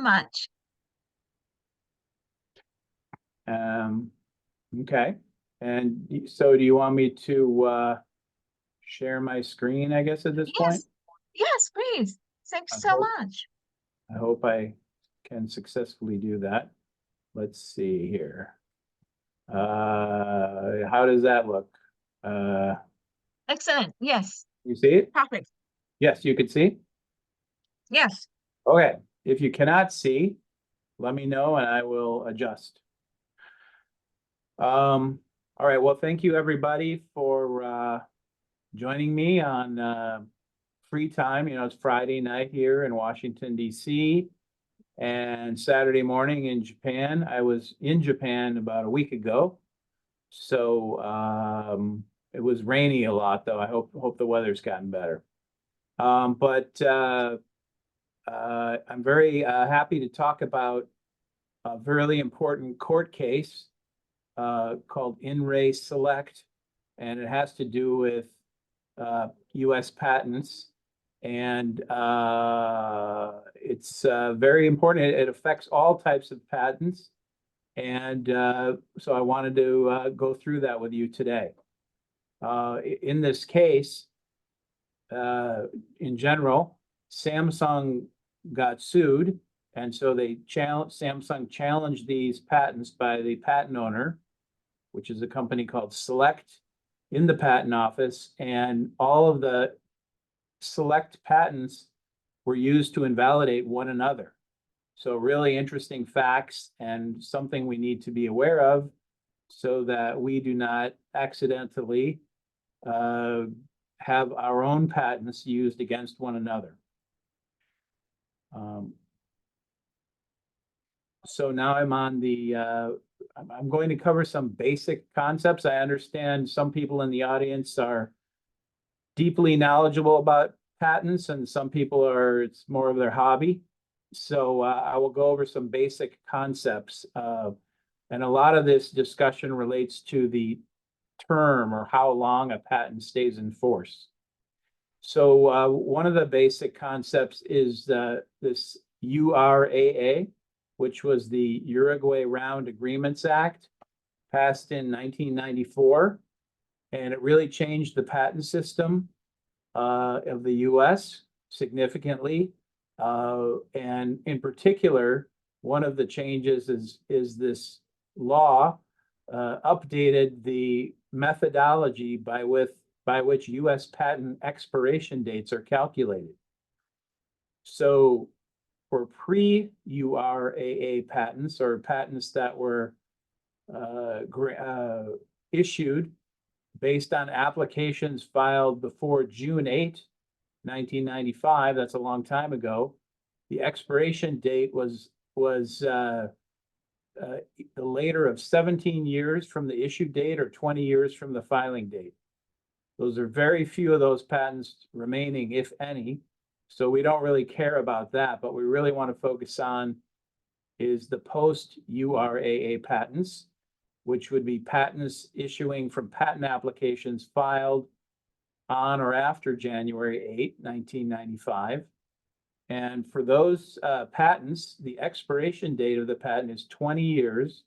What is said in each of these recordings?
much. Okay. And so do you want me to share my screen, I guess, at this point? Yes, please. Thanks so much. I hope I can successfully do that. Let's see here. How does that look? Excellent. Yes. You see it? Perfect. Yes, you can see? Yes. Okay. If you cannot see, let me know and I will adjust. All right. Well, thank you everybody for joining me on free time. You know, it's Friday night here in Washington, D.C. and Saturday morning in Japan. I was in Japan about a week ago. So it was rainy a lot, though. I hope the weather's gotten better. But I'm very happy to talk about a really important court case called In Re Select, and it has to do with U.S. patents. And it's very important. It affects all types of patents. And so I wanted to go through that with you today. In this case, in general, Samsung got sued, and so Samsung challenged these patents by the patent owner, which is a company called Select, in the patent office, and all of the Select patents were used to invalidate one another. So really interesting facts and something we need to be aware of so that we do not accidentally have our own patents used against one another. So now I'm on the, I'm going to cover some basic concepts. I understand some people in the audience are deeply knowledgeable about patents and some people are, it's more of their hobby. So I will go over some basic concepts. And a lot of this discussion relates to the term or how long a patent stays in force. So one of the basic concepts is this URAA, which was the Uruguay Round Agreements Act, passed in 1994. And it really changed the patent system of the US significantly. And in particular, one of the changes is this law updated the methodology by which US patent expiration dates are calculated. So for pre-URAA patents or patents that were issued based on applications filed before June 8, 1995, that's a long time ago, the expiration date was the later of 17 years from the issue date or 20 years from the filing date. Those are very few of those patents remaining, if any. So we don't really care about that, but we really want to focus on is the post-URAA patents, which would be patents issuing from patent applications filed on or after January 8, 1995. And for those patents, the expiration date of the patent is 20 years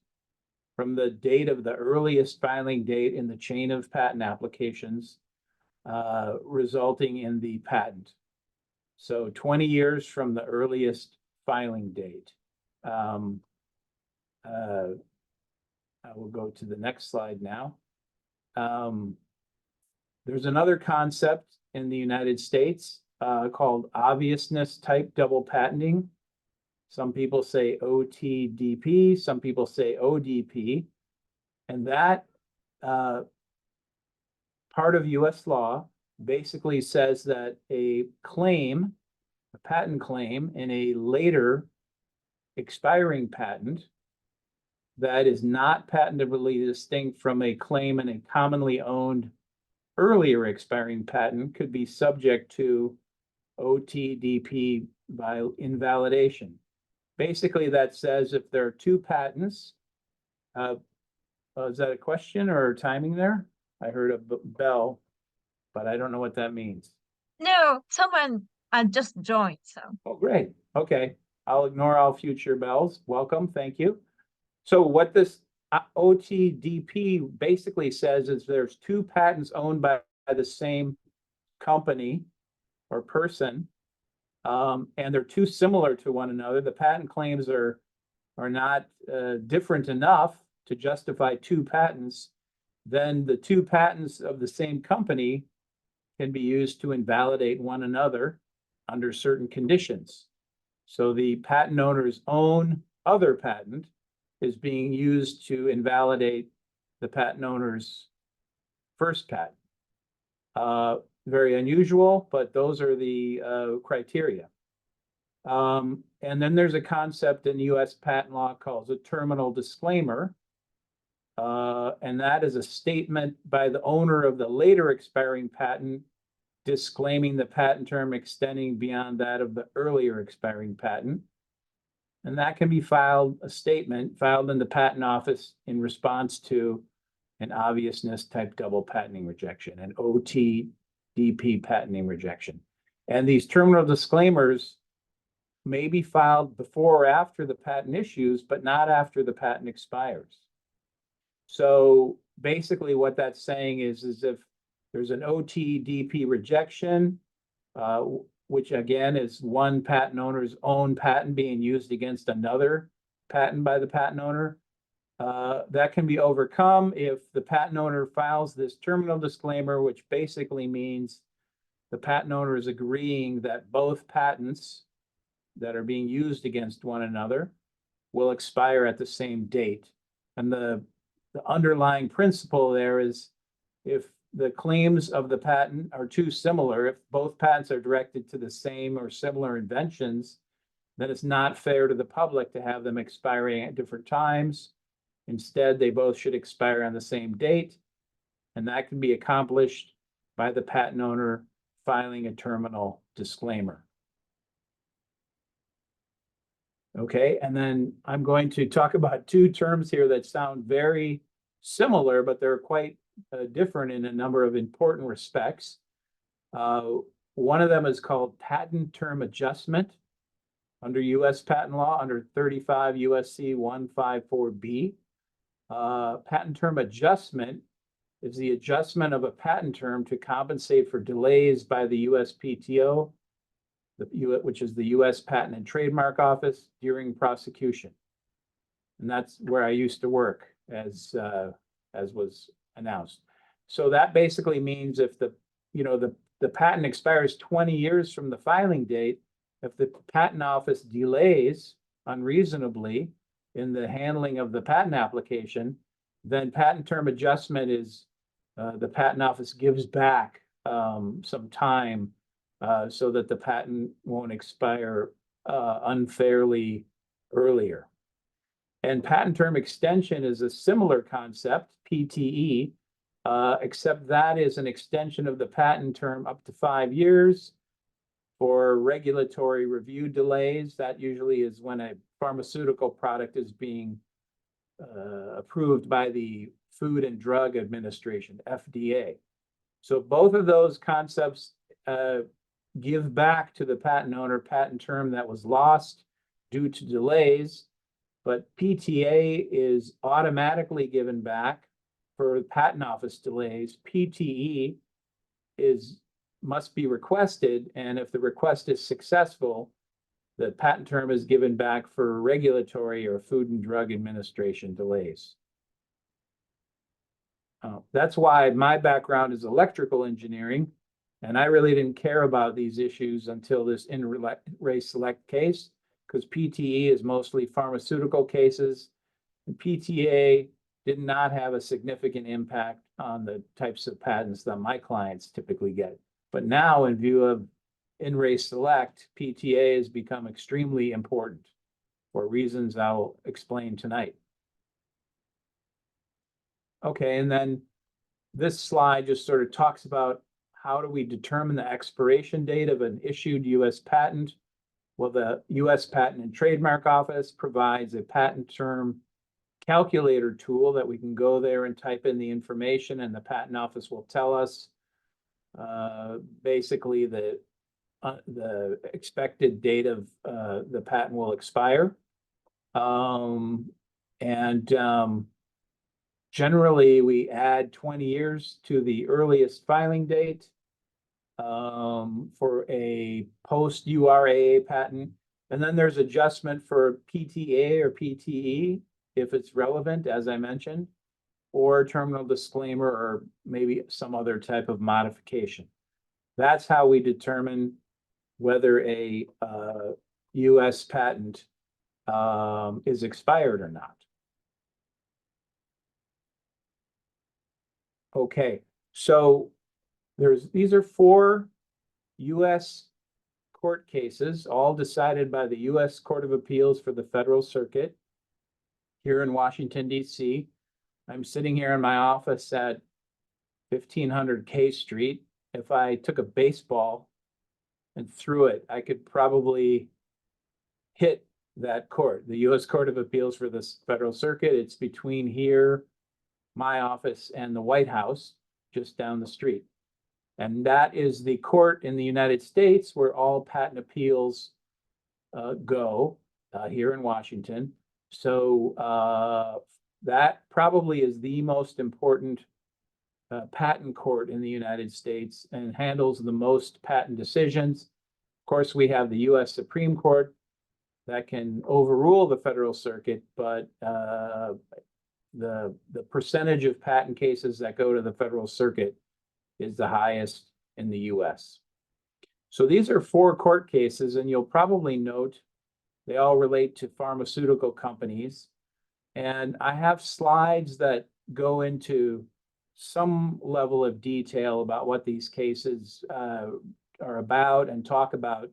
from the date of the earliest filing date in the chain of patent applications resulting in the patent. So 20 years from the earliest filing date. I will go to the next slide now. There's another concept in the United States called obviousness type double patenting. Some people say OTDP, some people say ODP. And that part of US law basically says that a claim, a patent claim in a later expiring patent that is not patentably distinct from a claim in a commonly owned earlier expiring patent could be subject to OTDP by invalidation. Basically, that says if there are two patents, is that a question or timing there? I heard a bell, but I don't know what that means. No, someone just joined, so. Oh, great. Okay. I'll ignore all future bells. Welcome, thank you. So what this OTDP basically says is there's two patents owned by the same company or person, and they're too similar to one another. The patent claims are not different enough to justify two patents. Then the two patents of the same company can be used to invalidate one another under certain conditions. So the patent owner's own other patent is being used to invalidate the patent owner's first patent. Very unusual, but those are the criteria. And then there's a concept in US patent law called a terminal disclaimer. And that is a statement by the owner of the later expiring patent disclaiming the patent term extending beyond that of the earlier expiring patent. And that can be a statement filed in the patent office in response to an obviousness type double patenting rejection, an OTDP patenting rejection. And these terminal disclaimers may be filed before or after the patent issues, but not after the patent expires. So basically what that's saying is if there's an OTDP rejection, which again is one patent owner's own patent being used against another patent by the patent owner, that can be overcome if the patent owner files this terminal disclaimer, which basically means the patent owner is agreeing that both patents that are being used against one another will expire at the same date. And the underlying principle there is if the claims of the patent are too similar, if both patents are directed to the same or similar inventions, then it's not fair to the public to have them expiring at different times. Instead, they both should expire on the same date, and that can be accomplished by the patent owner filing a terminal disclaimer. Okay, and then I'm going to talk about two terms here that sound very similar, but they're quite different in a number of important respects. One of them is called patent term adjustment under US patent law under 35 USC 154B. Patent term adjustment is the adjustment of a patent term to compensate for delays by the USPTO, which is the US Patent and Trademark Office, during prosecution. And that's where I used to work, as was announced. So that basically means if the patent expires 20 years from the filing date, if the patent office delays unreasonably in the handling of the patent application, then patent term adjustment is the patent office gives back some time so that the patent won't expire unfairly earlier. And patent term extension is a similar concept, PTE, except that is an extension of the patent term up to 5 years for regulatory review delays. That usually is when a pharmaceutical product is being approved by the Food and Drug Administration, FDA. So both of those concepts give back to the patent owner patent term that was lost due to delays, but PTA is automatically given back for patent office delays. PTE must be requested, and if the request is successful, the patent term is given back for regulatory or Food and Drug Administration delays. That's why my background is electrical engineering, and I really didn't care about these issues until this in-ray select case, because PTE is mostly pharmaceutical cases, and PTA did not have a significant impact on the types of patents that my clients typically get. But now, in view of in-ray select, PTA has become extremely important for reasons I'll explain tonight. Okay, and then this slide just sort of talks about how do we determine the expiration date of an issued US patent. Well, the US Patent and Trademark Office provides a patent term calculator tool that we can go there and type in the information, and the patent office will tell us basically the the expected date of the patent will expire. Generally, we add 20 years to the earliest filing date for a post URAA patent. And then there's adjustment for PTA or PTE if it's relevant, as I mentioned, or terminal disclaimer, or maybe some other type of modification. That's how we determine whether a US patent is expired or not. Okay, so these are 4 US court cases, all decided by the US Court of Appeals for the Federal Circuit here in Washington, D.C. I'm sitting here in my office at 1500 K Street. If I took a baseball and threw it, I could probably hit that court, the US Court of Appeals for the Federal Circuit. It's between here, my office, and the White House, just down the street. And that is the court in the United States where all patent appeals go here in Washington. So that probably is the most important patent court in the United States and handles the most patent decisions. Of course, we have the US Supreme Court that can overrule the Federal Circuit, but the percentage of patent cases that go to the Federal Circuit is the highest in the US. So these are 4 court cases, and you'll probably note they all relate to pharmaceutical companies. And I have slides that go into some level of detail about what these cases are about and talk about.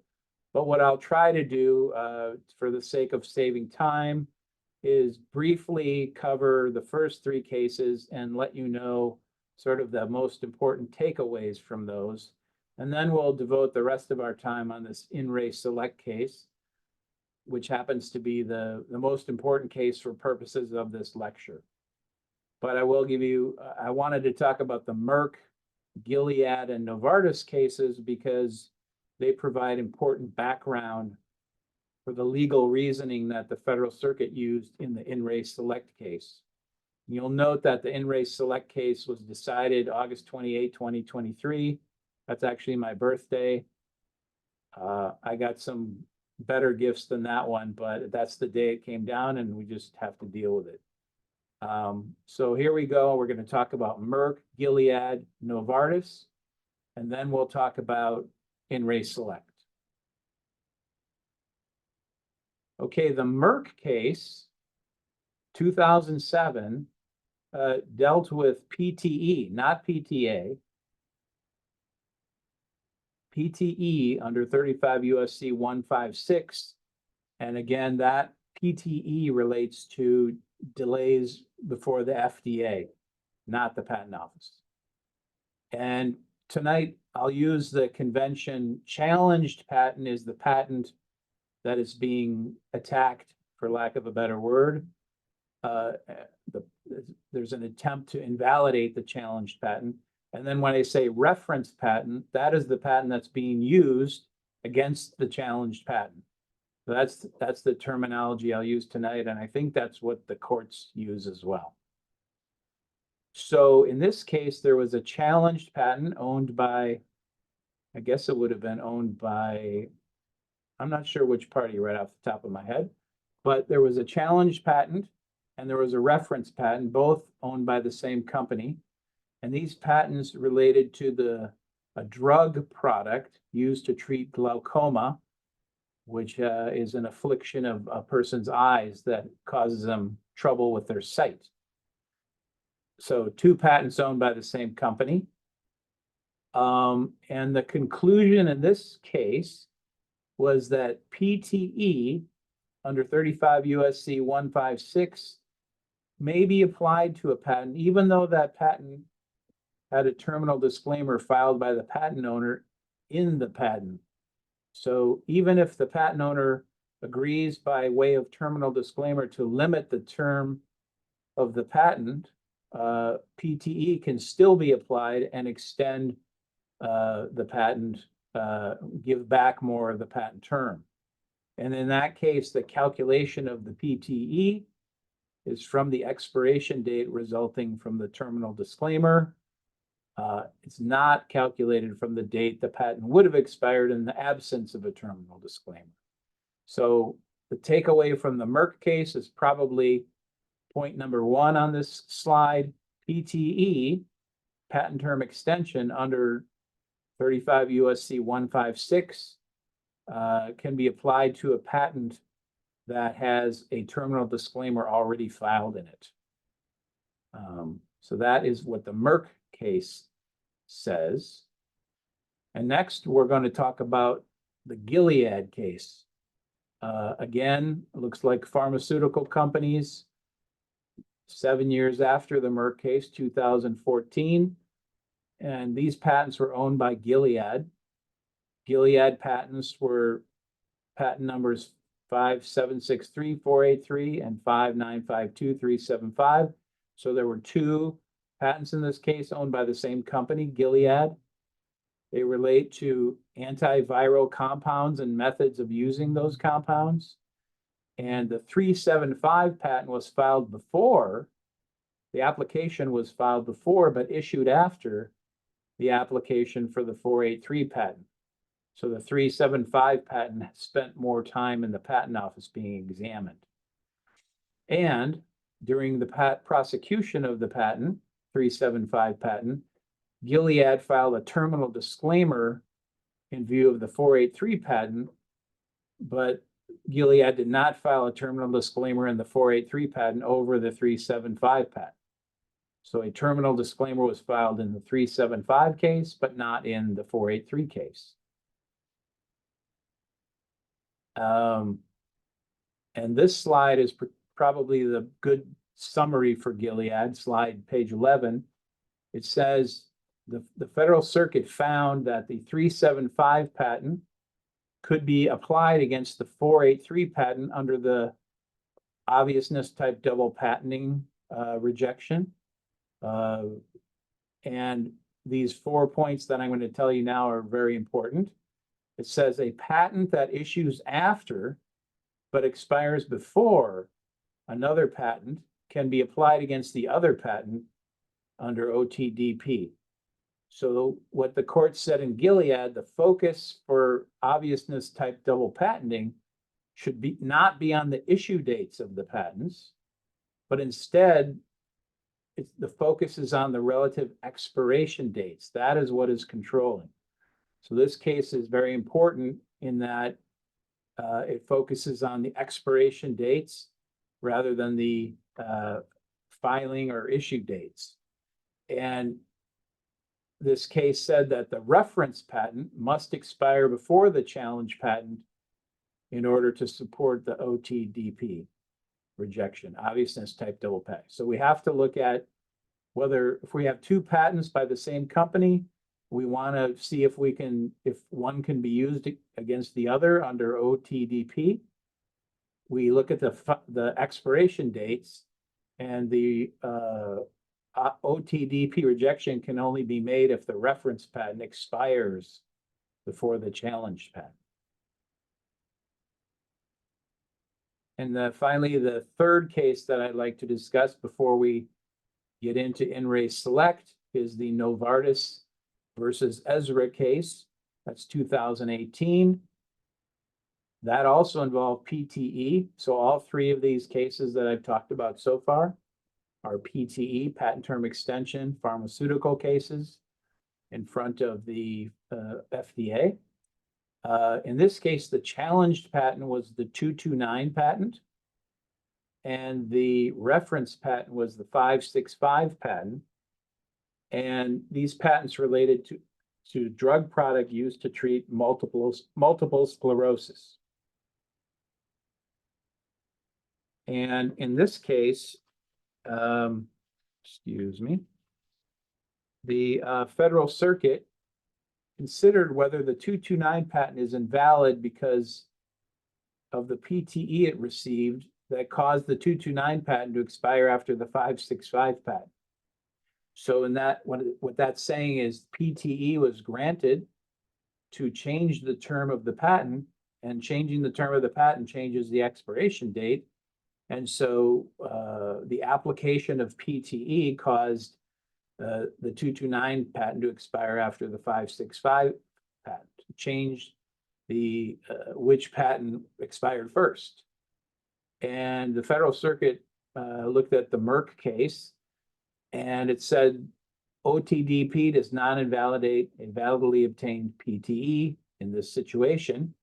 But what I'll try to do for the sake of saving time is briefly cover the first 3 cases and let you know sort of the most important takeaways from those. And then we'll devote the rest of our time on this In Re Select case, which happens to be the most important case for purposes of this lecture. But I will give you, I wanted to talk about the Merck, Gilead, and Novartis cases because they provide important background for the legal reasoning that the Federal Circuit used in the In Re Select case. You'll note that the In Re Select case was decided August 28, 2023. That's actually my birthday. I got some better gifts than that one, but that's the day it came down and we just have to deal with it. So here we go. We're going to talk about Merck, Gilead, Novartis, and then we'll talk about In Re Select. Okay, the Merck case, 2007, dealt with PTE, not PTA. PTE under 35 USC 156. And again, that PTE relates to delays before the FDA, not the patent office. And tonight, I'll use the convention challenged patent is the patent that is being attacked, for lack of a better word. There's an attempt to invalidate the challenged patent. And then when I say reference patent, that is the patent that's being used against the challenged patent. So that's the terminology I'll use tonight, and I think that's what the courts use as well. So in this case, there was a challenged patent owned by, I guess it would have been owned by, I'm not sure which party right off the top of my head, but there was a challenged patent and there was a reference patent, both owned by the same company. And these patents related to a drug product used to treat glaucoma, which is an affliction of a person's eyes that causes them trouble with their sight. So 2 patents owned by the same company. And the conclusion in this case was that PTE under 35 USC 156 may be applied to a patent, even though that patent had a terminal disclaimer filed by the patent owner in the patent. So even if the patent owner agrees by way of terminal disclaimer to limit the term of the patent, PTE can still be applied and extend the patent give back more of the patent term. And in that case, the calculation of the PTE is from the expiration date resulting from the terminal disclaimer. It's not calculated from the date the patent would have expired in the absence of a terminal disclaimer. So the takeaway from the Merck case is probably point number one on this slide. PTE, patent term extension under 35 USC 156, can be applied to a patent that has a terminal disclaimer already filed in it. So that is what the Merck case says. And next, we're going to talk about the Gilead case. Again, it looks like pharmaceutical companies, 7 years after the Merck case, 2014. And these patents were owned by Gilead. Gilead patents were patent numbers 5763483 and 5952375. So there were two patents in this case owned by the same company, Gilead. They relate to antiviral compounds and methods of using those compounds. And the 375 patent was filed before, the application was filed before, but issued after the application for the 483 patent. So the 375 patent spent more time in the patent office being examined. And during the prosecution of the patent, 375 patent, Gilead filed a terminal disclaimer in view of the 483 patent, but Gilead did not file a terminal disclaimer in the 483 patent over the 375 patent. So a terminal disclaimer was filed in the 375 case, but not in the 483 case. And this slide is probably the good summary for Gilead, slide page 11. It says the Federal Circuit found that the 375 patent could be applied against the 483 patent under the obviousness type double patenting rejection. And these 4 points that I'm going to tell you now are very important. It says a patent that issues after but expires before another patent can be applied against the other patent under OTDP. So what the court said in Gilead, the focus for obviousness type double patenting should be not be on the issue dates of the patents, but instead the focus is on the relative expiration dates. That is what is controlling. So this case is very important in that it focuses on the expiration dates rather than the filing or issue dates. And this case said that the reference patent must expire before the challenge patent in order to support the OTDP rejection, obviousness type double patent. So we have to look at whether, if we have two patents by the same company, we want to see if one can be used against the other under OTDP. We look at the expiration dates, and the OTDP rejection can only be made if the reference patent expires before the challenged patent. And finally, the third case that I'd like to discuss before we get into In Re Select is the Novartis versus Ezra case. That's 2018. That also involved PTE. So all three of these cases that I've talked about so far are PTE, patent term extension, pharmaceutical cases in front of the FDA. In this case, the challenged patent was the 229 patent, and the reference patent was the 565 patent. And these patents related to drug product used to treat multiple sclerosis. And in this case, excuse me, the Federal Circuit considered whether the 229 patent is invalid because of the PTE it received that caused the 229 patent to expire after the 565 patent. So in that, what that's saying is PTE was granted to change the term of the patent, and changing the term of the patent changes the expiration date. And so the application of PTE caused the 229 patent to expire after the 565 patent, changed the which patent expired first. And the Federal Circuit looked at the Merck case, and it said OTDP does not invalidate a validly obtained PTE in this situation.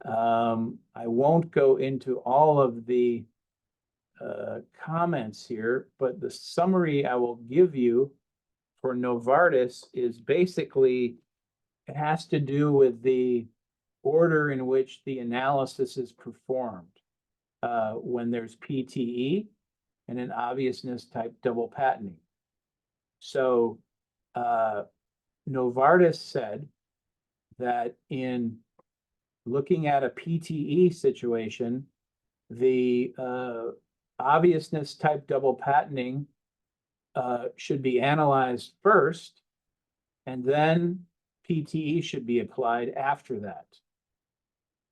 I won't go into all of the comments here, but the summary I will give you for Novartis is basically, it has to do with the order in which the analysis is performed when there's PTE and an obviousness type double patenting. So Novartis said that in looking at a PTE situation, the obviousness type double patenting should be analyzed first, and then PTE should be applied after that.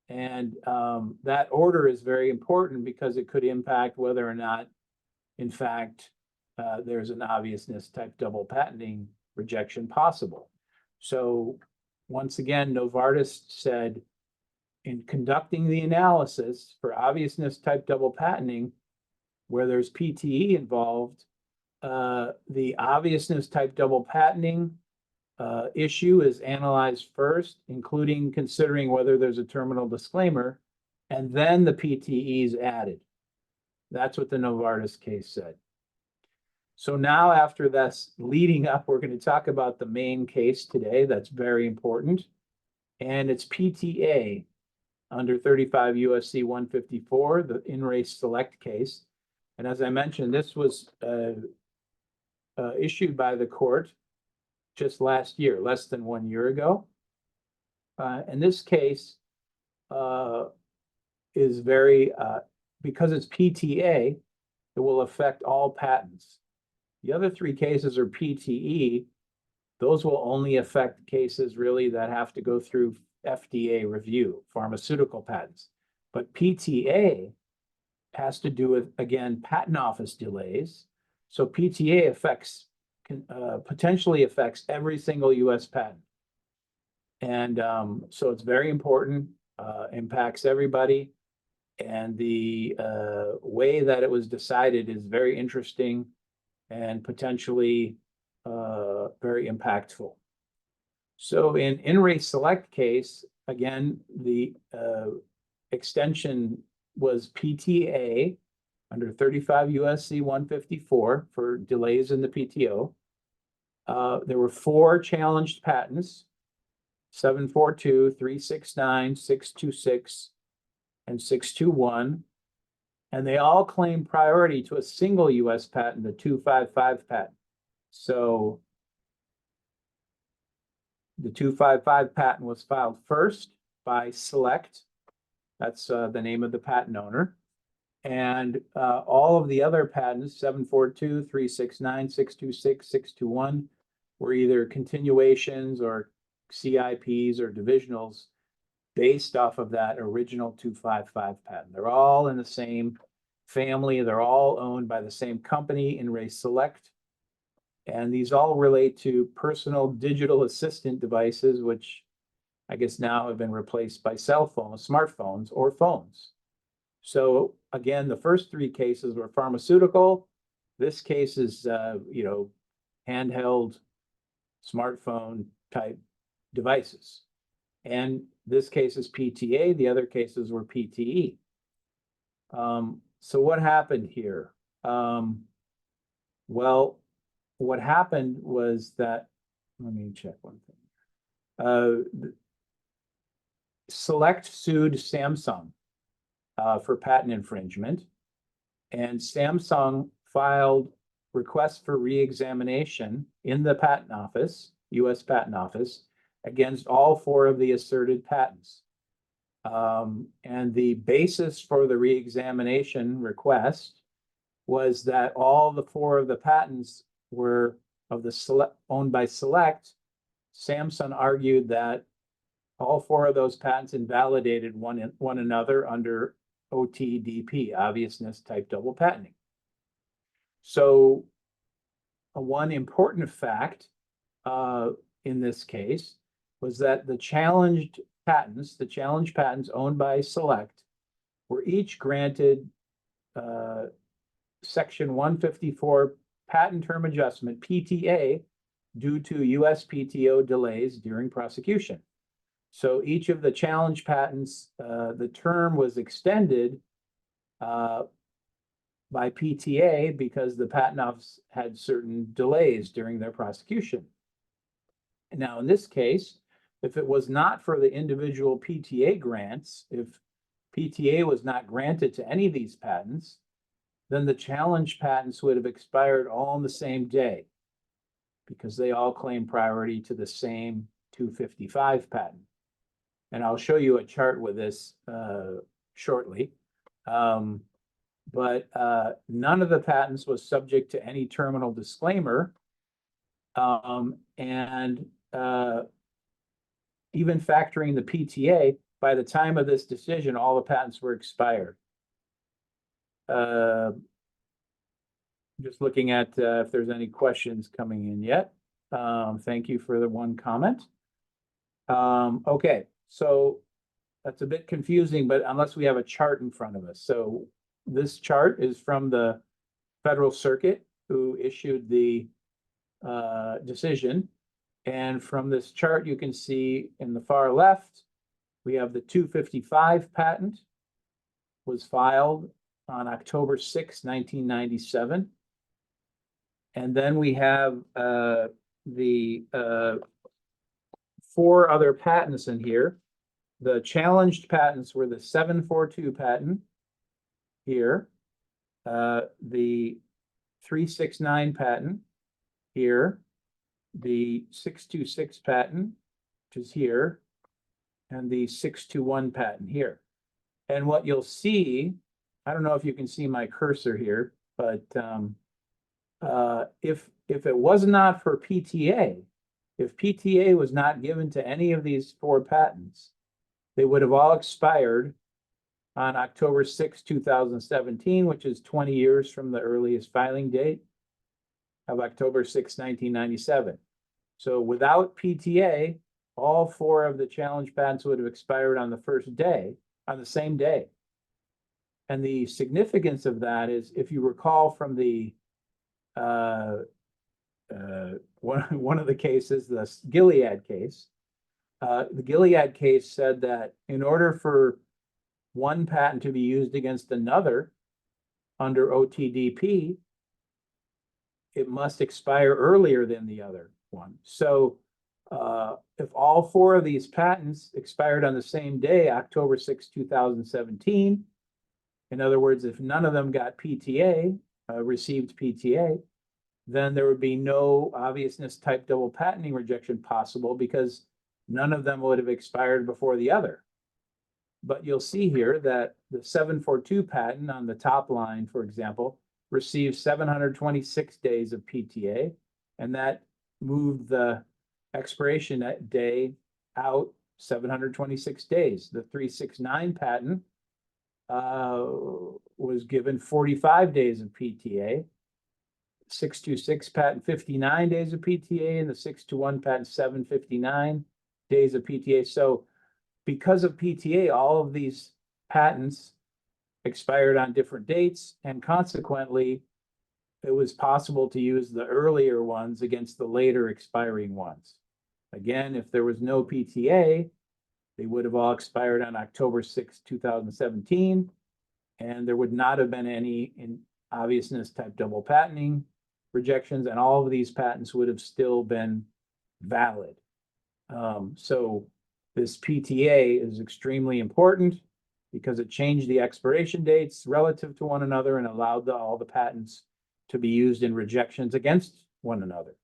And that order is very important because it could impact whether or not, in fact, there's an obviousness type double patenting rejection possible. So once again, Novartis said, in conducting the analysis for obviousness type double patenting, where there's PTE involved, the obviousness type double patenting issue is analyzed first, including considering whether there's a terminal disclaimer, and then the PTE is added. That's what the Novartis case said. So now, after this leading up, we're going to talk about the main case today. That's very important. And it's PTA under 35 USC 154, the in-race select case. And as I mentioned, this was issued by the court just last year, less than 1 year ago. And this case is very, because it's PTA, it will affect all patents. The other three cases are PTE. Those will only affect cases really that have to go through FDA review, pharmaceutical patents. But PTA has to do with, again, patent office delays. So PTA potentially affects every single US patent. And so it's very important, impacts everybody. And the way that it was decided is very interesting and potentially very impactful. So in race select case, again, the extension was PTA under 35 USC 154 for delays in the PTO. There were 4 challenged patents: 742, 369, 626, and 621. And they all claim priority to a single US patent, the 255 patent. So the 255 patent was filed first by Select. That's the name of the patent owner. And all of the other patents, 742, 369, 626, 621, were either continuations or CIPs or divisionals based off of that original 255 patent. They're all in the same family. They're all owned by the same company, in-race Select. And these all relate to personal digital assistant devices, which I guess now have been replaced by cell phones, smartphones, or phones. So again, the first 3 cases were pharmaceutical. This case is, handheld smartphone type devices. And this case is PTA. The other cases were PTE. So what happened here? Well, what happened was that, let me check one thing. Select sued Samsung for patent infringement, and Samsung filed requests for re-examination in the patent office, US Patent Office, against all 4 of the asserted patents. And the basis for the re-examination request was that all the 4 of the patents were of the owned by Select. Samsung argued that all four of those patents invalidated one another under OTDP, obviousness type double patenting. So one important fact in this case was that the challenge patents owned by Select were each granted Section 154 patent term adjustment, PTA, due to USPTO delays during prosecution. So each of the challenge patents, the term was extended by PTA because the patent office had certain delays during their prosecution. Now, in this case, if it was not for the individual PTA grants, if PTA was not granted to any of these patents, then the challenge patents would have expired all on the same day because they all claim priority to the same 255 patent. And I'll show you a chart with this shortly. But none of the patents was subject to any terminal disclaimer. Even factoring the PTA, by the time of this decision, all the patents were expired. Just looking at if there's any questions coming in yet. Thank you for the one comment. Okay, so that's a bit confusing, but unless we have a chart in front of us. So this chart is from the Federal Circuit, who issued the decision. And from this chart, you can see in the far left, we have the 255 patent was filed on October 6, 1997. And then we have the four other patents in here. The challenged patents were the 742 patent here, the 369 patent here, the 626 patent, which is here, and the 621 patent here. And what you'll see, I don't know if you can see my cursor here, but if it was not for PTA, if PTA was not given to any of these four patents, they would have all expired on October 6, 2017, which is 20 years from the earliest filing date of October 6, 1997. So without PTA, all four of the challenge patents would have expired on the first day, on the same day. And the significance of that is, if you recall from the one of the cases, the Gilead case, the Gilead case said that in order for one patent to be used against another under OTDP, it must expire earlier than the other one. So if all four of these patents expired on the same day, October 6, 2017, in other words, if none of them got PTA, received PTA, then there would be no obviousness type double patenting rejection possible because none of them would have expired before the other. But you'll see here that the 742 patent on the top line, for example, received 726 days of PTA, and that moved the expiration day out 726 days. The 369 patent was given 45 days of PTA. 626 patent 59 days of PTA, and the 621 patent 759 days of PTA. So because of PTA, all of these patents expired on different dates, and consequently, it was possible to use the earlier ones against the later expiring ones. Again, if there was no PTA, they would have all expired on October 6, 2017, and there would not have been any in obviousness type double patenting rejections, and all of these patents would have still been valid. So this PTA is extremely important because it changed the expiration dates relative to one another and allowed all the patents to be used in rejections against one another.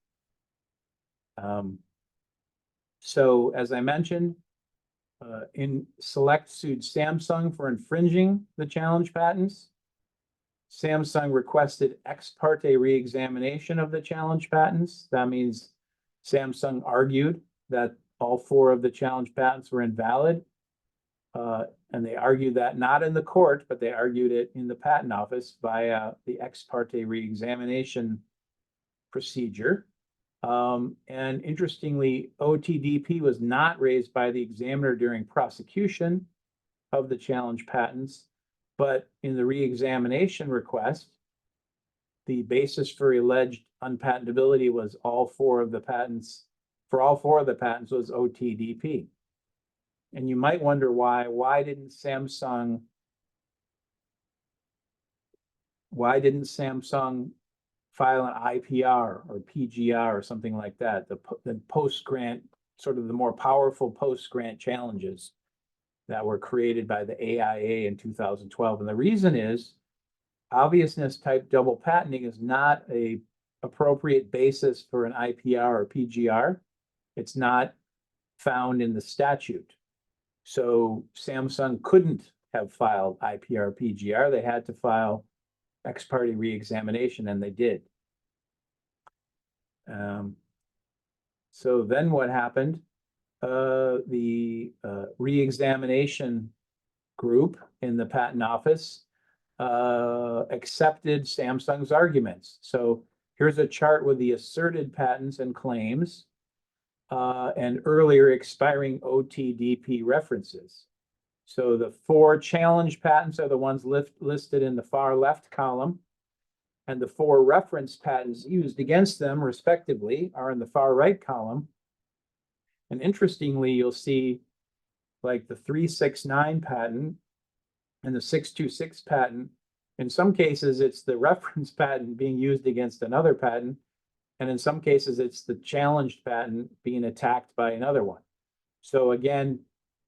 So as I mentioned, in Select sued Samsung for infringing the challenge patents. Samsung requested ex parte re-examination of the challenge patents. That means Samsung argued that all 4 of the challenge patents were invalid. And they argued that not in the court, but they argued it in the patent office via the ex parte reexamination procedure. And interestingly, OTDP was not raised by the examiner during prosecution of the challenge patents, but in the reexamination request, the basis for alleged unpatentability was all 4 of the patents. For all 4 of the patents was OTDP. And you might wonder why didn't Samsung file an IPR or PGR or something like that, the post-grant, sort of the more powerful post-grant challenges that were created by the AIA in 2012. And the reason is obviousness type double patenting is not a appropriate basis for an IPR or PGR. It's not found in the statute. So Samsung couldn't have filed IPR, PGR. They had to file ex parte reexamination, and they did. So then what happened? The reexamination group in the patent office accepted Samsung's arguments. So here's a chart with the asserted patents and claims and earlier expiring OTDP references. So the 4 challenge patents are the ones listed in the far left column, and the 4 reference patents used against them, respectively, are in the far right column. And interestingly, you'll see like the 369 patent and the 626 patent. In some cases, it's the reference patent being used against another patent. And in some cases, it's the challenged patent being attacked by another one. So again,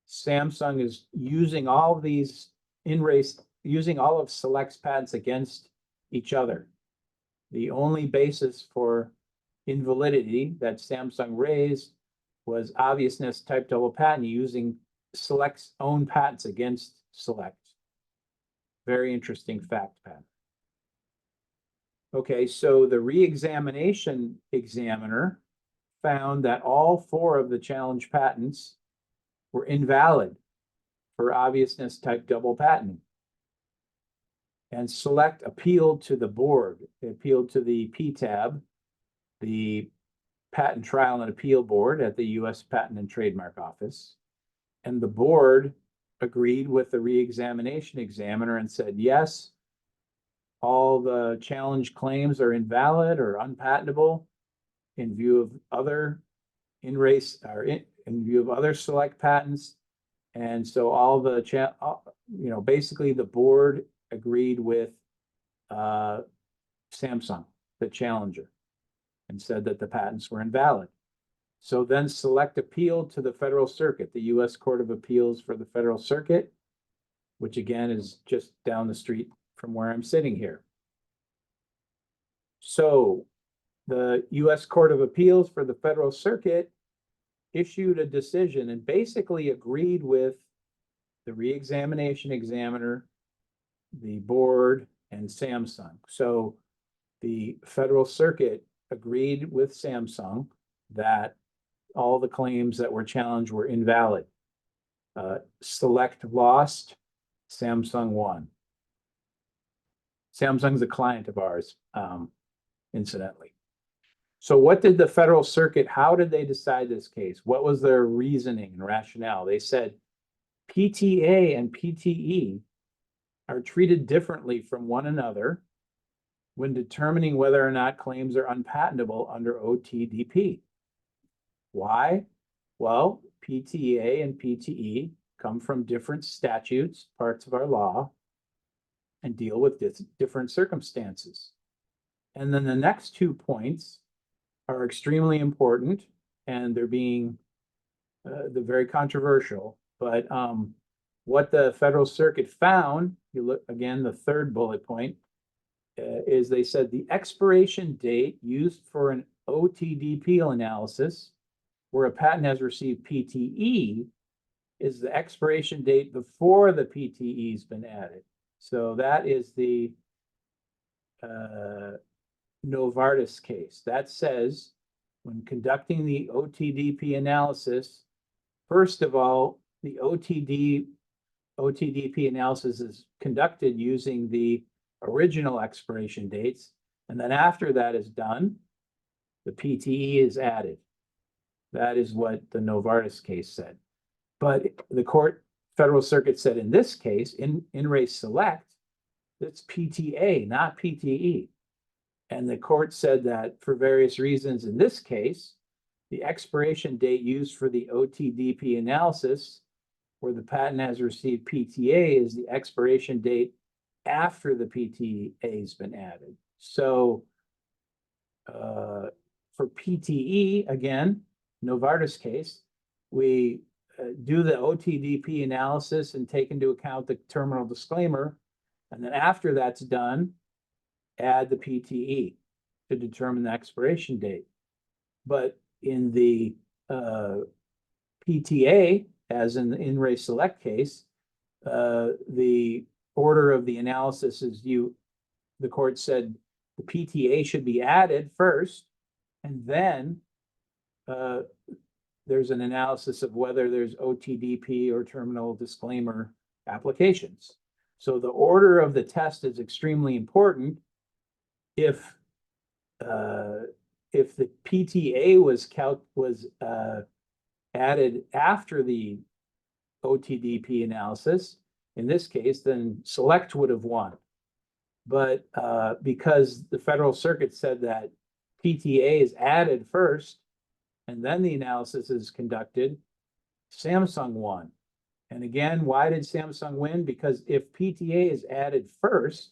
Samsung is using all of these using all of Select's patents against each other. The only basis for invalidity that Samsung raised was obviousness type double patent using Select's own patents against Select. Very interesting fact pattern. Okay, so the reexamination examiner found that all 4 of the challenge patents were invalid for obviousness type double patenting. And Select appealed to the board. They appealed to the PTAB, the Patent Trial and Appeal Board at the U.S. Patent and Trademark Office. And the board agreed with the reexamination examiner and said, yes, all the challenge claims are invalid or unpatentable in view of other in view of other Select patents. And so all the basically the board agreed with Samsung, the challenger, and said that the patents were invalid. So then Select appealed to the Federal Circuit, the U.S. Court of Appeals for the Federal Circuit, which again is just down the street from where I'm sitting here. So the U.S. Court of Appeals for the Federal Circuit issued a decision and basically agreed with the reexamination examiner, the board, and Samsung. So the Federal Circuit agreed with Samsung that all the claims that were challenged were invalid. Select lost, Samsung won. Samsung's a client of ours, incidentally. So what did the Federal Circuit, how did they decide this case? What was their reasoning and rationale? They said PTA and PTE are treated differently from one another when determining whether or not claims are unpatentable under OTDP. Why? Well, PTA and PTE come from different statutes, parts of our law, and deal with different circumstances. And then the next 2 points are extremely important, and they're very controversial. But what the Federal Circuit found, you look again, the 3rd bullet point, is they said the expiration date used for an OTDP analysis where a patent has received PTE is the expiration date before the PTE has been added. So that is the Novartis case. That says when conducting the OTDP analysis, first of all, the OTDP analysis is conducted using the original expiration dates. And then after that is done, the PTE is added. That is what the Novartis case said. But the Federal Circuit said in this case, in re select, it's PTA, not PTE. And the court said that for various reasons in this case, the expiration date used for the OTDP analysis, where the patent has received PTA, is the expiration date after the PTA has been added. So for PTE, again, Novartis case, we do the OTDP analysis and take into account the terminal disclaimer. And then after that's done, add the PTE to determine the expiration date. But in the PTA, as in the in re select case, the order of the analysis is the court said the PTA should be added first, and then there's an analysis of whether there's OTDP or terminal disclaimer applications. So the order of the test is extremely important. If the PTA was added after the OTDP analysis, in this case, then select would have won. But because the Federal Circuit said that PTA is added first, and then the analysis is conducted, Samsung won. And again, why did Samsung win? Because if PTA is added first,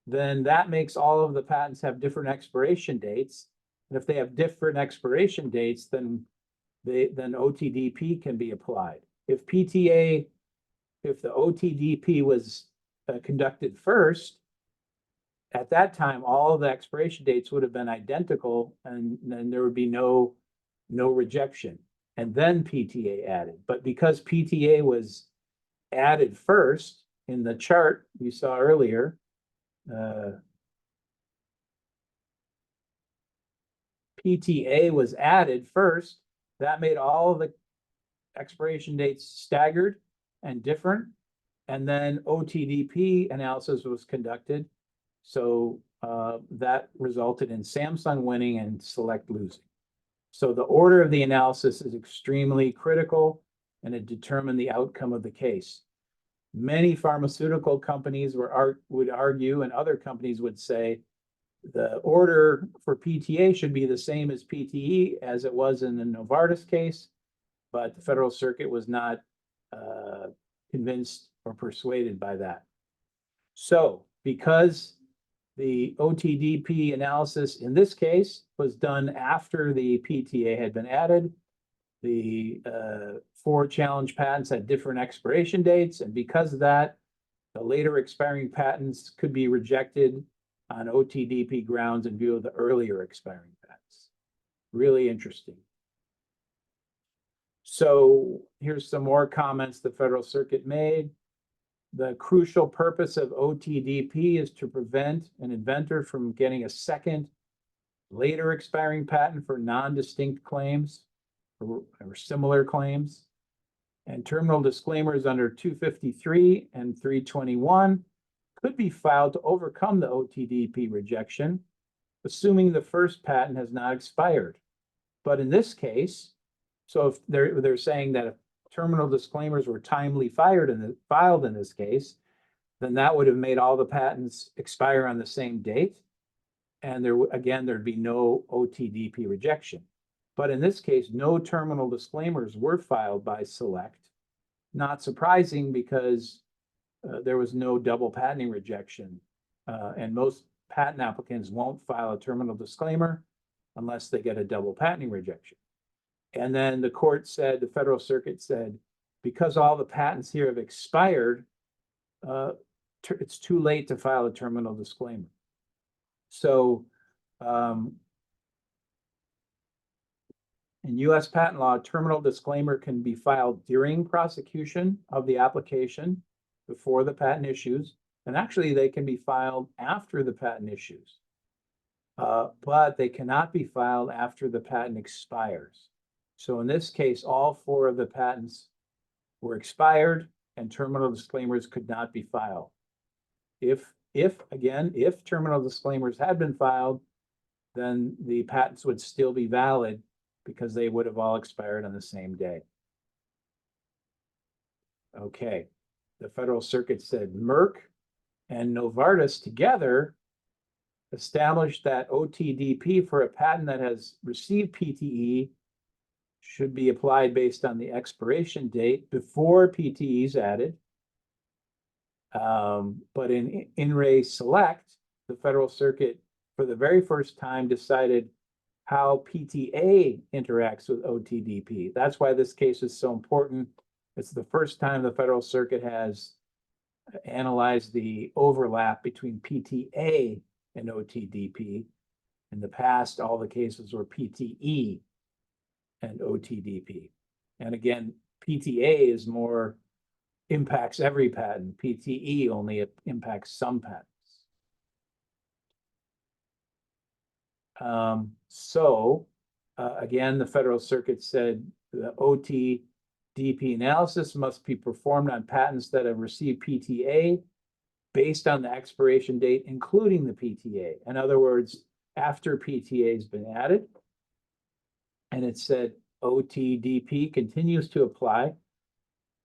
then that makes all of the patents have different expiration dates. And if they have different expiration dates, then OTDP can be applied. If the OTDP was conducted first, at that time, all of the expiration dates would have been identical, and then there would be no rejection. And then PTA added. But because PTA was added first in the chart you saw earlier, PTA was added first, that made all of the expiration dates staggered and different. And then OTDP analysis was conducted. So that resulted in Samsung winning and Select losing. So the order of the analysis is extremely critical, and it determined the outcome of the case. Many pharmaceutical companies would argue, and other companies would say, the order for PTA should be the same as PTE as it was in the Novartis case, but the Federal Circuit was not convinced or persuaded by that. So because the OTDP analysis in this case was done after the PTA had been added, the 4 challenge patents had different expiration dates, and because of that, the later expiring patents could be rejected on OTDP grounds in view of the earlier expiring patents. Really interesting. So here's some more comments the Federal Circuit made. The crucial purpose of OTDP is to prevent an inventor from getting a second, later expiring patent for non-distinct claims or similar claims. And terminal disclaimers under 253 and 321 could be filed to overcome the OTDP rejection, assuming the first patent has not expired. But in this case, so if they're saying that if terminal disclaimers were timely filed in this case, then that would have made all the patents expire on the same date. And there'd be no OTDP rejection. But in this case, no terminal disclaimers were filed by Select. Not surprising, because there was no double patenting rejection. And most patent applicants won't file a terminal disclaimer unless they get a double patenting rejection. And then the Federal Circuit said, because all the patents here have expired, it's too late to file a terminal disclaimer. So in US patent law, a terminal disclaimer can be filed during prosecution of the application before the patent issues. And actually, they can be filed after the patent issues. but they cannot be filed after the patent expires. So in this case, all 4 of the patents were expired and terminal disclaimers could not be filed. If terminal disclaimers had been filed, then the patents would still be valid because they would have all expired on the same day. Okay, the Federal Circuit said Merck and Novartis together established that OTDP for a patent that has received PTE should be applied based on the expiration date before PTE is added. But in re select, the Federal Circuit for the very first time decided how PTA interacts with OTDP. That's why this case is so important. It's the first time the Federal Circuit has analyzed the overlap between PTA and OTDP. In the past, all the cases were PTE and OTDP. And again, PTA is more impacts every patent. PTE only impacts some patents. Again, the Federal Circuit said the OTDP analysis must be performed on patents that have received PTA based on the expiration date, including the PTA. In other words, after PTA has been added. And it said OTDP continues to apply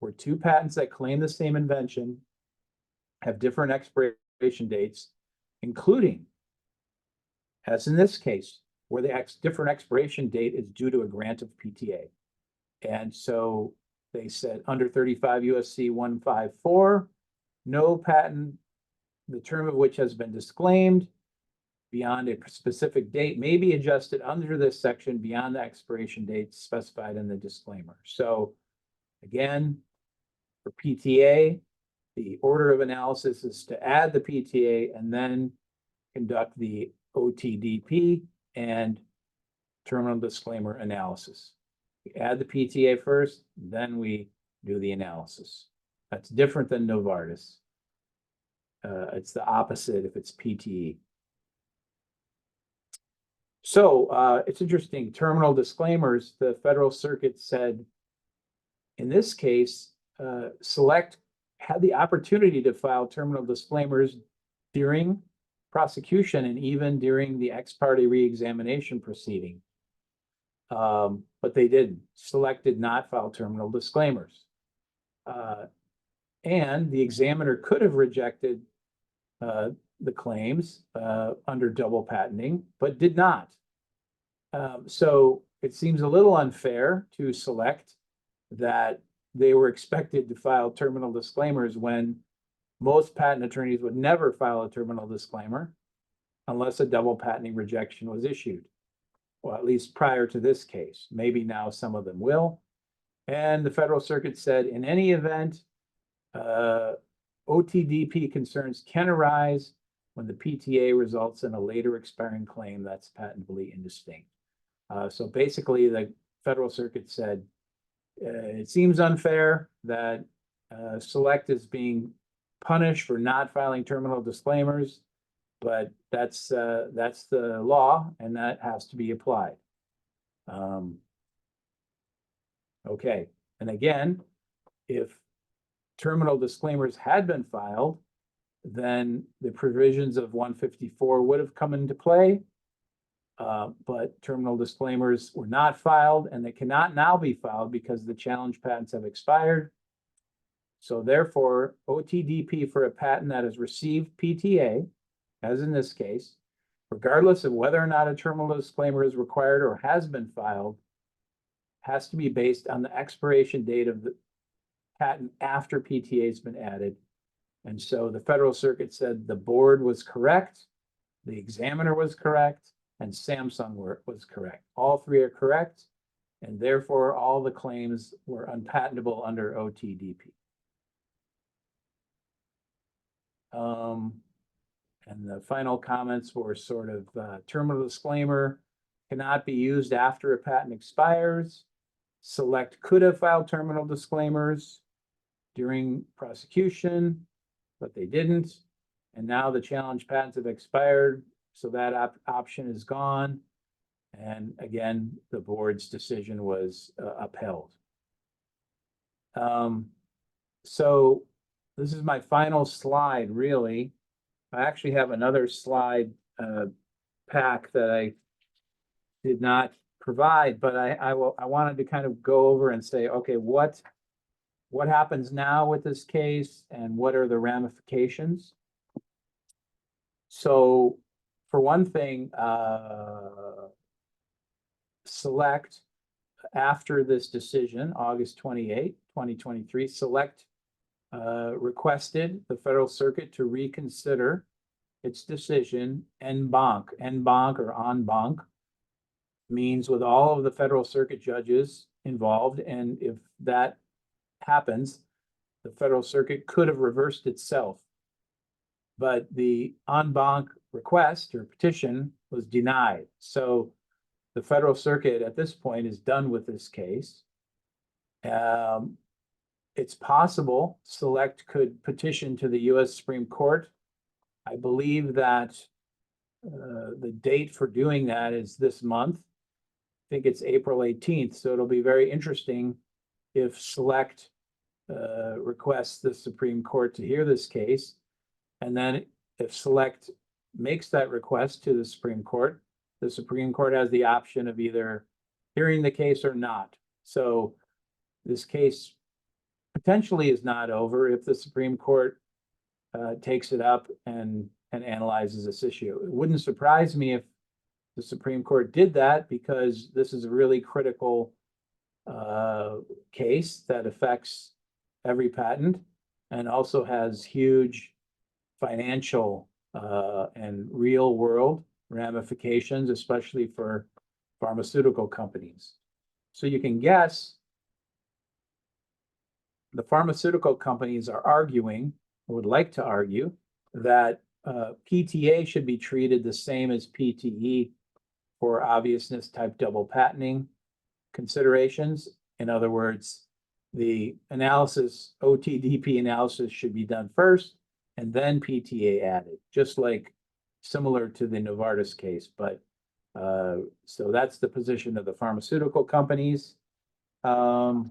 where 2 patents that claim the same invention have different expiration dates, including, as in this case, where the different expiration date is due to a grant of PTA. And so they said under 35 USC 154, no patent, the term of which has been disclaimed beyond a specific date may be adjusted under this section beyond the expiration date specified in the disclaimer. So again, for PTA, the order of analysis is to add the PTA and then conduct the OTDP and terminal disclaimer analysis. We add the PTA first, then we do the analysis. That's different than Novartis. It's the opposite if it's PTE. So it's interesting, terminal disclaimers, the Federal Circuit said, in this case, Select had the opportunity to file terminal disclaimers during prosecution and even during the ex parte reexamination proceeding. But they didn't. Select did not file terminal disclaimers. And the examiner could have rejected the claims under double patenting, but did not. So it seems a little unfair to Select that they were expected to file terminal disclaimers when most patent attorneys would never file a terminal disclaimer unless a double patenting rejection was issued. Well, at least prior to this case. Maybe now some of them will. And the Federal Circuit said, in any event, OTDP concerns can arise when the PTA results in a later expiring claim that's patently indistinct. So basically, the Federal Circuit said, it seems unfair that Select is being punished for not filing terminal disclaimers, but that's the law, and that has to be applied. Okay, and again, if terminal disclaimers had been filed, then the provisions of 154 would have come into play. But terminal disclaimers were not filed, and they cannot now be filed because the challenge patents have expired. So therefore, OTDP for a patent that has received PTA, as in this case, regardless of whether or not a terminal disclaimer is required or has been filed, has to be based on the expiration date of the patent after PTA has been added. And so the Federal Circuit said the board was correct, the examiner was correct, and Samsung was correct. All 3 are correct, and therefore all the claims were unpatentable under OTDP. And the final comments were sort of terminal disclaimer cannot be used after a patent expires. Select could have filed terminal disclaimers during prosecution, but they didn't. And now the challenge patents have expired. So that option is gone. And again, the board's decision was upheld. So this is my final slide, really. I actually have another slide pack that I did not provide, but I wanted to kind of go over and say, okay, what happens now with this case and what are the ramifications? So for one thing, Select, after this decision, August 28, 2023, Select requested the Federal Circuit to reconsider its decision en banc. En banc or en banc means with all of the Federal Circuit judges involved, and if that happens, the Federal Circuit could have reversed itself. But the en banc request or petition was denied. So the Federal Circuit at this point is done with this case. It's possible Select could petition to the US Supreme Court. I believe that the date for doing that is this month. I think it's April 18th. So it'll be very interesting if Select requests the Supreme Court to hear this case. And then if Select makes that request to the Supreme Court has the option of either hearing the case or not. So this case potentially is not over if the Supreme Court takes it up and analyzes this issue. It wouldn't surprise me if the Supreme Court did that, because this is a really critical case that affects every patent and also has huge financial and real world ramifications, especially for pharmaceutical companies. So you can guess the pharmaceutical companies are arguing, or would like to argue, that PTA should be treated the same as PTE for obviousness type double patenting considerations. In other words, the analysis, OTDP analysis, should be done first and then PTA added, just like similar to the Novartis case. But so that's the position of the pharmaceutical companies. The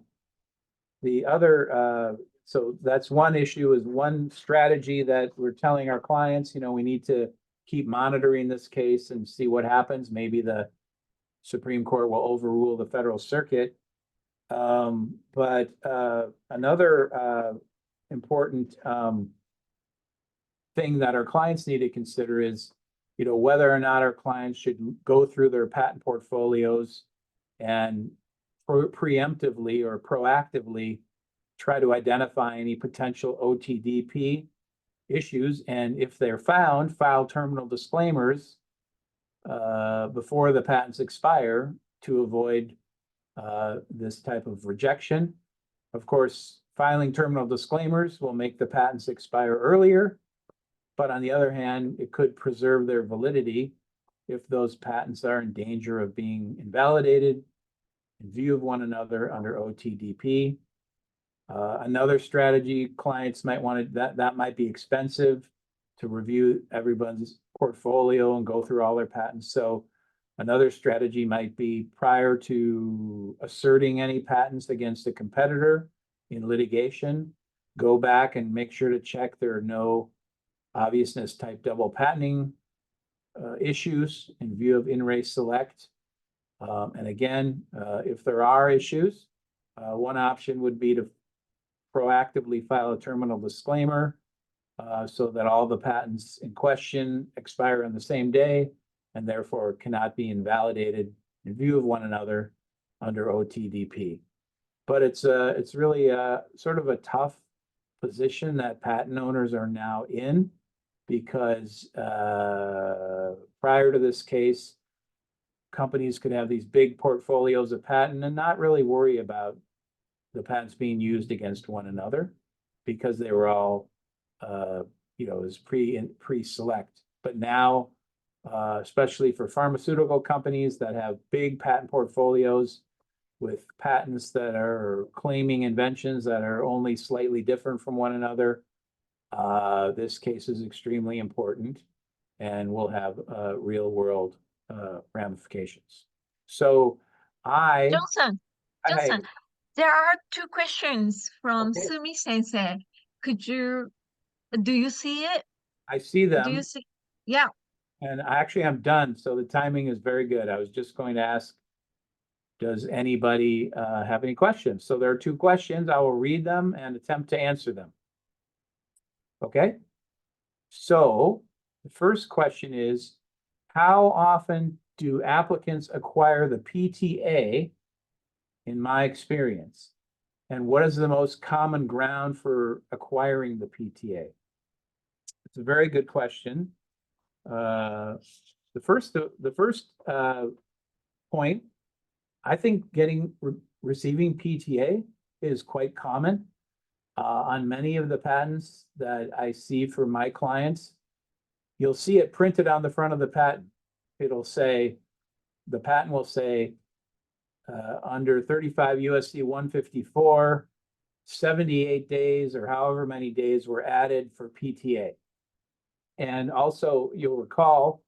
other, so that's one issue, is one strategy that we're telling our clients, we need to keep monitoring this case and see what happens. Maybe the Supreme Court will overrule the Federal Circuit. But another important thing that our clients need to consider is, whether or not our clients should go through their patent portfolios and preemptively or proactively try to identify any potential OTDP issues, and if they're found, file terminal disclaimers before the patents expire to avoid this type of rejection. Of course, filing terminal disclaimers will make the patents expire earlier, but on the other hand, it could preserve their validity if those patents are in danger of being invalidated in view of one another under OTDP. Another strategy clients might want to, that might be expensive to review everyone's portfolio and go through all their patents. So another strategy might be, prior to asserting any patents against a competitor in litigation, go back and make sure to check there are no obviousness type double patenting issues in view of in-ray Select. And again, if there are issues, one option would be to proactively file a terminal disclaimer so that all the patents in question expire on the same day and therefore cannot be invalidated in view of one another under OTDP. But it's really sort of a tough position that patent owners are now in, because prior to this case, companies could have these big portfolios of patent and not really worry about the patents being used against one another, because they were all, as pre-Select. But now, especially for pharmaceutical companies that have big patent portfolios with patents that are claiming inventions that are only slightly different from one another, this case is extremely important. and will have real world ramifications. So Johnson, I, there are two questions from okay, Sumi Sensei. Do you see it? I see Do you them, see? Yeah. and actually I'm done, so the timing is very good. I was just going to ask, does anybody have any questions? So there are two questions. I will read them and attempt to answer them. Okay? So the first question is, how often do applicants acquire the PTA in my experience? And what is the most common ground for acquiring the PTA? It's a very good question. The first point, I think receiving PTA is quite common on many of the patents that I see for my clients. You'll see it printed on the front of the patent. It'll say, the patent will say, under 35 USC 154, 78 days or however many days were added for PTA. And also, you'll recall,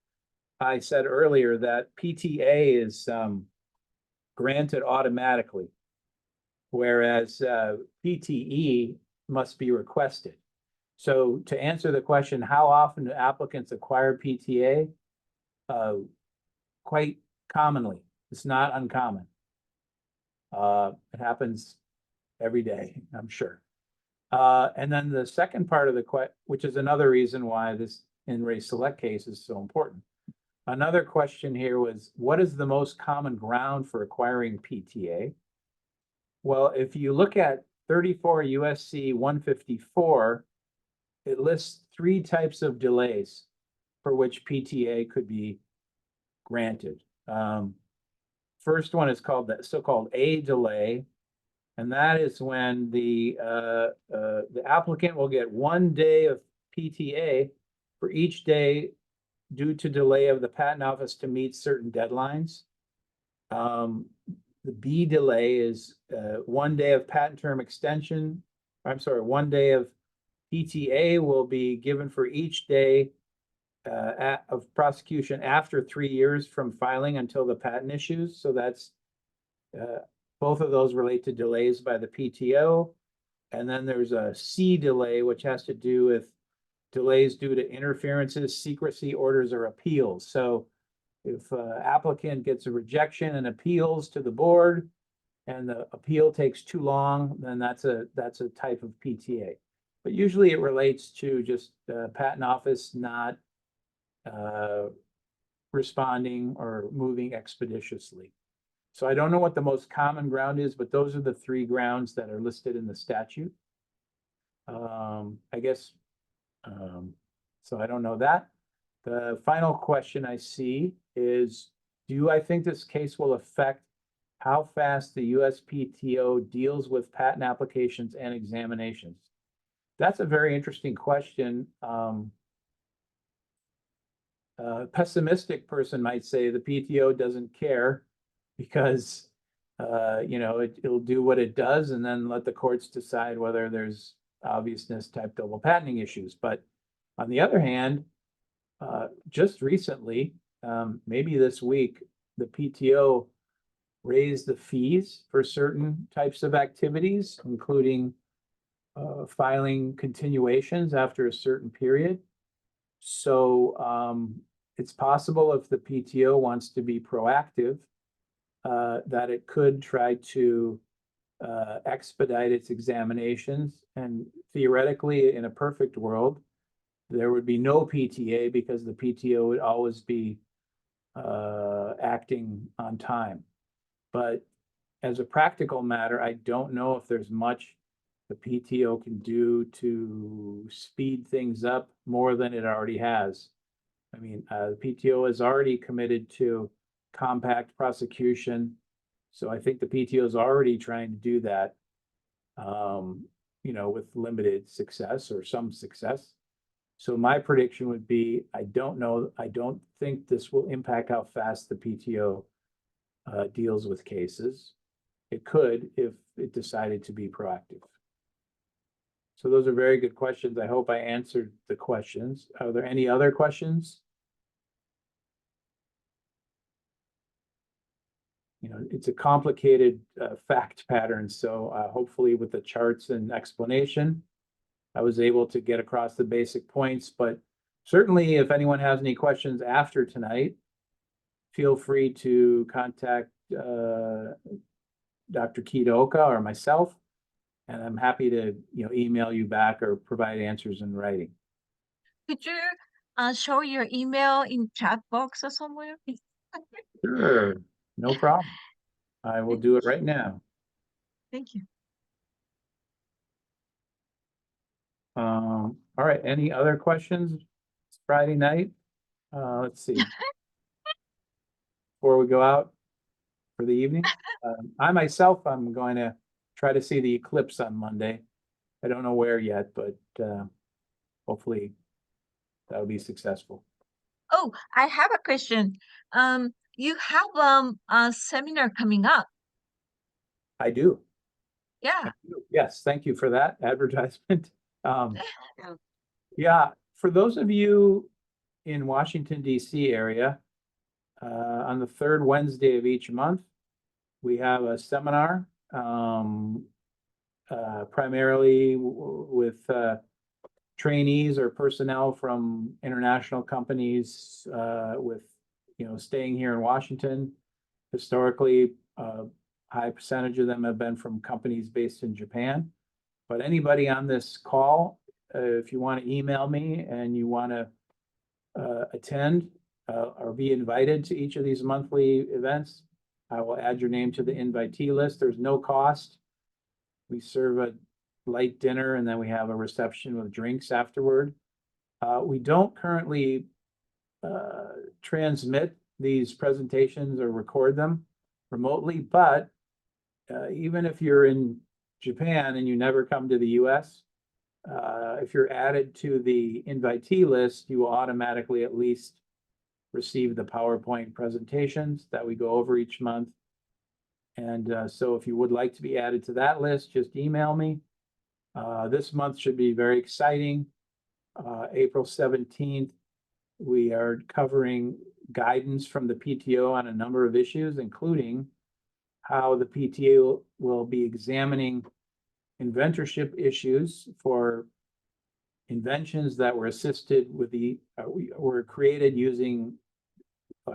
I said earlier that PTA is granted automatically, whereas PTE must be requested. So to answer the question, how often do applicants acquire PTA? Quite commonly. It's not uncommon. It happens every day, I'm sure. And then the second part of the question, which is another reason why this in-race select case is so important. Another question here was, what is the most common ground for acquiring PTA? Well, if you look at 34 USC 154, it lists 3 types of delays for which PTA could be granted. First one is called the so-called A delay, and that is when the applicant will get 1 day of PTA for each day due to delay of the patent office to meet certain deadlines. The B delay is 1 day of patent term extension. I'm sorry, 1 day of PTA will be given for each day of prosecution after 3 years from filing until the patent issues. So that's both of those relate to delays by the PTO. And then there's a C delay, which has to do with delays due to interferences, secrecy orders, or appeals. So if applicant gets a rejection and appeals to the board and the appeal takes too long, then that's a type of PTA. But usually it relates to just the patent office not responding or moving expeditiously. So I don't know what the most common ground is, but those are the 3 grounds that are listed in the statute. I guess, so I don't know that. The final question I see is, do I think this case will affect how fast the USPTO deals with patent applications and examinations? That's a very interesting question. A pessimistic person might say the PTO doesn't care because it'll do what it does and then let the courts decide whether there's obviousness type double patenting issues. But on the other hand, just recently, maybe this week, the PTO raised the fees for certain types of activities, including filing continuations after a certain period. So it's possible if the PTO wants to be proactive, that it could try to expedite its examinations. And theoretically, in a perfect world, there would be no PTA because the PTO would always be acting on time. But as a practical matter, I don't know if there's much the PTO can do to speed things up more than it already has. I mean, the PTO is already committed to compact prosecution. So I think the PTO is already trying to do that, with limited success or some success. So my prediction would be, I don't know. I don't think this will impact how fast the PTO deals with cases. It could if it decided to be proactive. So those are very good questions. I hope I answered the questions. Are there any other questions? it's a complicated fact pattern. So hopefully with the charts and explanation, I was able to get across the basic points. But certainly, if anyone has any questions after tonight, feel free to contact Dr. Kitaoka or myself, and I'm happy to email you back or provide answers in writing. Could you show your email in chat box or somewhere? Sure, no problem. I will do it right now. Thank you. All right, any other questions? It's Friday night. Let's see. Before we go out for the evening, I myself, I'm going to try to see the eclipse on Monday. I don't know where yet, but hopefully that'll be successful. Oh, I have a question. You have a seminar coming up. I do. Yeah. Yes, thank you for that advertisement. Yeah, for those of you in Washington, D.C. area, on the third Wednesday of each month, we have a seminar, primarily with trainees or personnel from international companies, with staying here in Washington. Historically, a high percentage of them have been from companies based in Japan. But anybody on this call, if you want to email me and you want to attend or be invited to each of these monthly events, I will add your name to the invitee list. There's no cost. We serve a light dinner and then we have a reception with drinks afterward. We don't currently transmit these presentations or record them remotely, but even if you're in Japan and you never come to the US, if you're added to the invitee list, you will automatically at least receive the PowerPoint presentations that we go over each month. And so if you would like to be added to that list, just email me. This month should be very exciting. April 17th, we are covering guidance from the PTO on a number of issues, including how the PTO will be examining inventorship issues for inventions that were assisted with were created using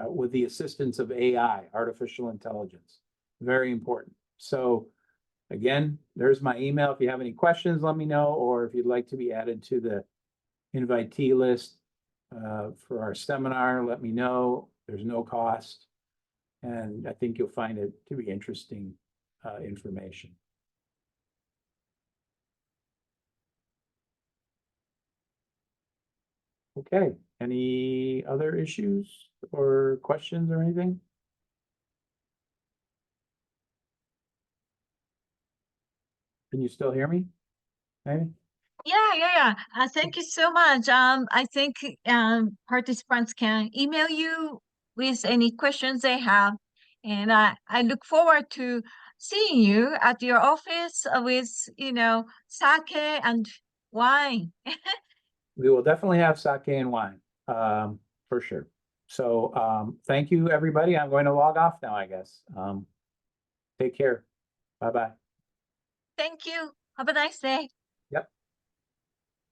with the assistance of AI, artificial intelligence. Very important. So again, there's my email. If you have any questions, let me know, or if you'd like to be added to the invitee list for our seminar, let me know. There's no cost, and I think you'll find it to be interesting information. Okay, any other issues or questions or anything? Can you still hear me? Maybe? Yeah. Thank you so much. I think participants can email you with any questions they have. And I look forward to seeing you at your office with, sake and wine. We will definitely have sake and wine, for sure. So thank you, everybody. I'm going to log off now, I guess. Take care. Bye-bye. Thank you. Have a nice day.